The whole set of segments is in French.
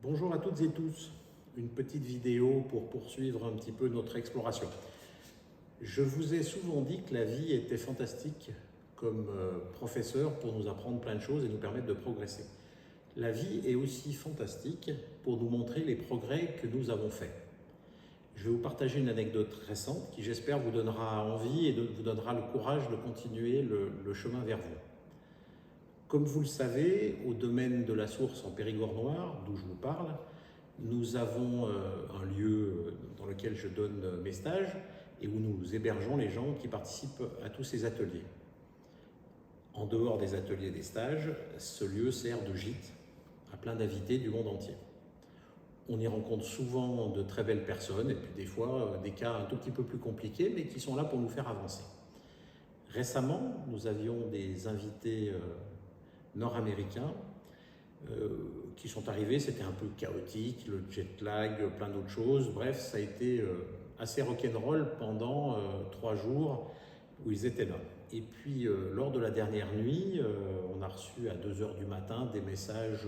Bonjour à toutes et tous, une petite vidéo pour poursuivre un petit peu notre exploration. Je vous ai souvent dit que la vie était fantastique comme professeur pour nous apprendre plein de choses et nous permettre de progresser. La vie est aussi fantastique pour nous montrer les progrès que nous avons faits. Je vais vous partager une anecdote récente qui, j'espère, vous donnera envie et vous donnera le courage de continuer le chemin vers vous. Comme vous le savez, au domaine de la source en Périgord-Noir, d'où je vous parle, nous avons un lieu dans lequel je donne mes stages et où nous hébergeons les gens qui participent à tous ces ateliers. En dehors des ateliers et des stages, ce lieu sert de gîte à plein d'invités du monde entier. On y rencontre souvent de très belles personnes et puis des fois des cas un tout petit peu plus compliqués mais qui sont là pour nous faire avancer. Récemment, nous avions des invités nord-américains qui sont arrivés, c'était un peu chaotique, le jet lag, plein d'autres choses. Bref, ça a été assez rock'n'roll pendant 3 jours où ils étaient là. Et puis, lors de la dernière nuit, on a reçu à 2 h du matin des messages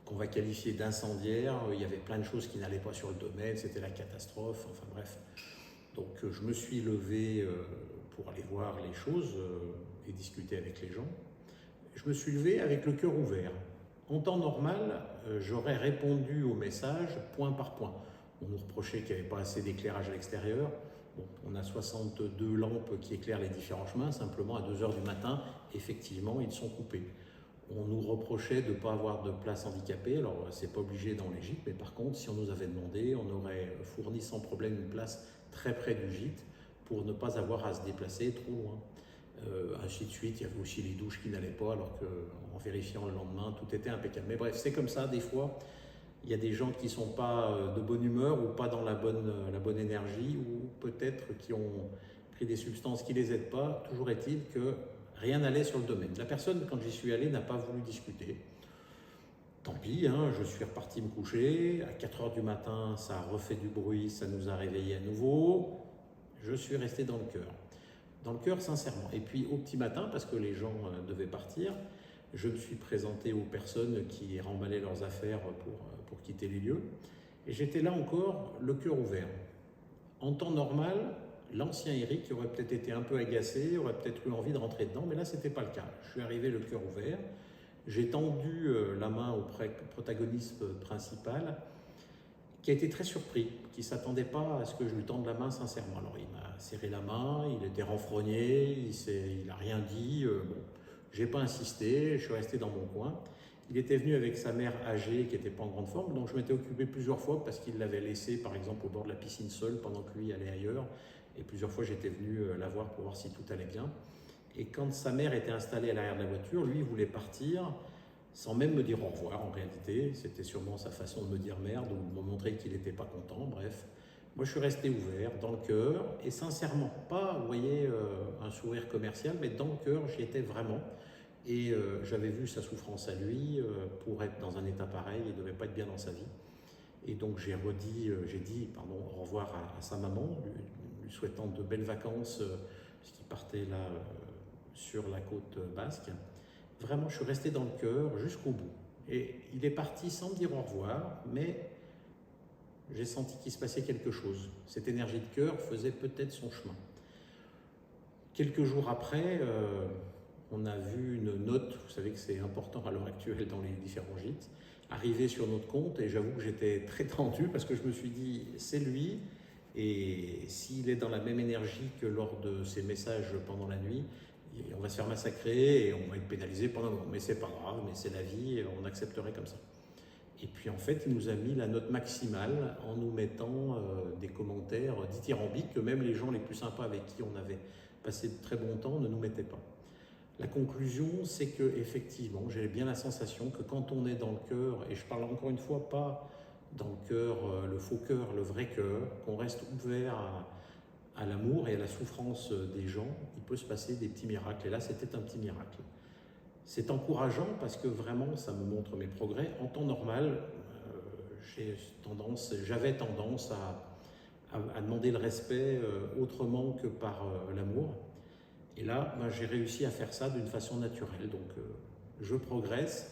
qu'on va qualifier d'incendiaires. Il y avait plein de choses qui n'allaient pas sur le domaine, c'était la catastrophe, enfin bref. Donc, je me suis levé pour aller voir les choses et discuter avec les gens. Je me suis levé avec le cœur ouvert. En temps normal, j'aurais répondu au message point par point. On nous reprochait qu'il n'y avait pas assez d'éclairage à l'extérieur. Bon, on a 62 lampes qui éclairent les différents chemins, simplement à 2 h du matin, effectivement, ils sont coupés. On nous reprochait de ne pas avoir de place handicapée, alors c'est pas obligé dans les gîtes, mais par contre, si on nous avait demandé, on aurait fourni sans problème une place très près du gîte pour ne pas avoir à se déplacer trop loin. Ainsi de suite, il y avait aussi les douches qui n'allaient pas, alors qu'en vérifiant le lendemain, tout était impeccable. Mais bref, c'est comme ça, des fois, il y a des gens qui ne sont pas de bonne humeur ou pas dans la bonne énergie, ou peut-être qui ont pris des substances qui ne les aident pas. Toujours est-il que rien n'allait sur le domaine. La personne, quand j'y suis allé, n'a pas voulu discuter. Tant pis, hein, je suis reparti me coucher. À 4 h du matin, ça a refait du bruit, ça nous a réveillés à nouveau. Je suis resté dans le cœur. Dans le cœur, sincèrement. Et puis au petit matin, parce que les gens devaient partir, je me suis présenté aux personnes qui remballaient leurs affaires pour quitter les lieux. Et j'étais là encore, le cœur ouvert. En temps normal, l'ancien Eric aurait peut-être été un peu agacé, aurait peut-être eu envie de rentrer dedans, mais là, ce n'était pas le cas. Je suis arrivé le cœur ouvert. J'ai tendu la main au protagoniste principal, qui a été très surpris, qui ne s'attendait pas à ce que je lui tende la main sincèrement. Alors il m'a serré la main, il était renfrogné, il n'a rien dit. Bon, j'ai pas insisté, je suis resté dans mon coin. Il était venu avec sa mère âgée qui n'était pas en grande forme, donc je m'étais occupé plusieurs fois parce qu'il l'avait laissé par exemple au bord de la piscine seul pendant que lui allait ailleurs. Et plusieurs fois j'étais venu la voir pour voir si tout allait bien. Et quand sa mère était installée à l'arrière de la voiture, lui il voulait partir sans même me dire au revoir en réalité. C'était sûrement sa façon de me dire merde ou de me montrer qu'il n'était pas content, bref. Moi je suis resté ouvert, dans le cœur, et sincèrement, pas, vous voyez, un sourire commercial, mais dans le cœur, j'y étais vraiment. Et j'avais vu sa souffrance à lui, pour être dans un état pareil, il ne devait pas être bien dans sa vie. Et donc j'ai dit au revoir à sa maman, lui souhaitant de belles vacances, puisqu'il partait là sur la côte basque. Vraiment, je suis resté dans le cœur jusqu'au bout. Et il est parti sans me dire au revoir, mais j'ai senti qu'il se passait quelque chose. Cette énergie de cœur faisait peut-être son chemin. Quelques jours après, on a vu une note, vous savez que c'est important à l'heure actuelle dans les différents gîtes, arriver sur notre compte, et j'avoue que j'étais très tendu parce que je me suis dit, c'est lui, et s'il est dans la même énergie que lors de ses messages pendant la nuit, on va se faire massacrer et on va être pénalisé pendant un moment. Mais c'est pas grave, mais c'est la vie, on accepterait comme ça. Et puis en fait, il nous a mis la note maximale en nous mettant des commentaires dithyrambiques que même les gens les plus sympas avec qui on avait passé de très bon temps ne nous mettaient pas. La conclusion, c'est que effectivement, j'ai bien la sensation que quand on est dans le cœur, et je parle encore une fois pas dans le cœur, le faux cœur, le vrai cœur, qu'on reste ouvert à l'amour et à la souffrance des gens, il peut se passer des petits miracles. Et là, c'était un petit miracle. C'est encourageant parce que vraiment, ça me montre mes progrès. En temps normal, j'avais tendance à demander le respect autrement que par l'amour. Et là, j'ai réussi à faire ça d'une façon naturelle. Donc, je progresse.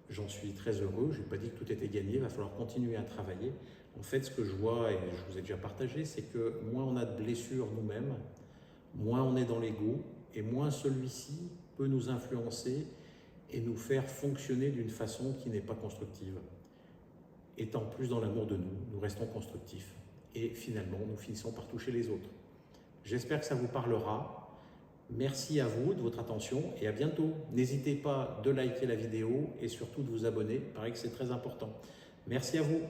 J'en suis très heureux. Je n'ai pas dit que tout était gagné, il va falloir continuer à travailler. En fait, ce que je vois, et je vous ai déjà partagé, c'est que moins on a de blessures nous-mêmes, moins on est dans l'ego, et moins celui-ci peut nous influencer et nous faire fonctionner d'une façon qui n'est pas constructive. Étant plus dans l'amour de nous, nous restons constructifs. Et finalement, nous finissons par toucher les autres. J'espère que ça vous parlera. Merci à vous de votre attention et à bientôt. N'hésitez pas de liker la vidéo et surtout de vous abonner. Il paraît que c'est très important. Merci à vous.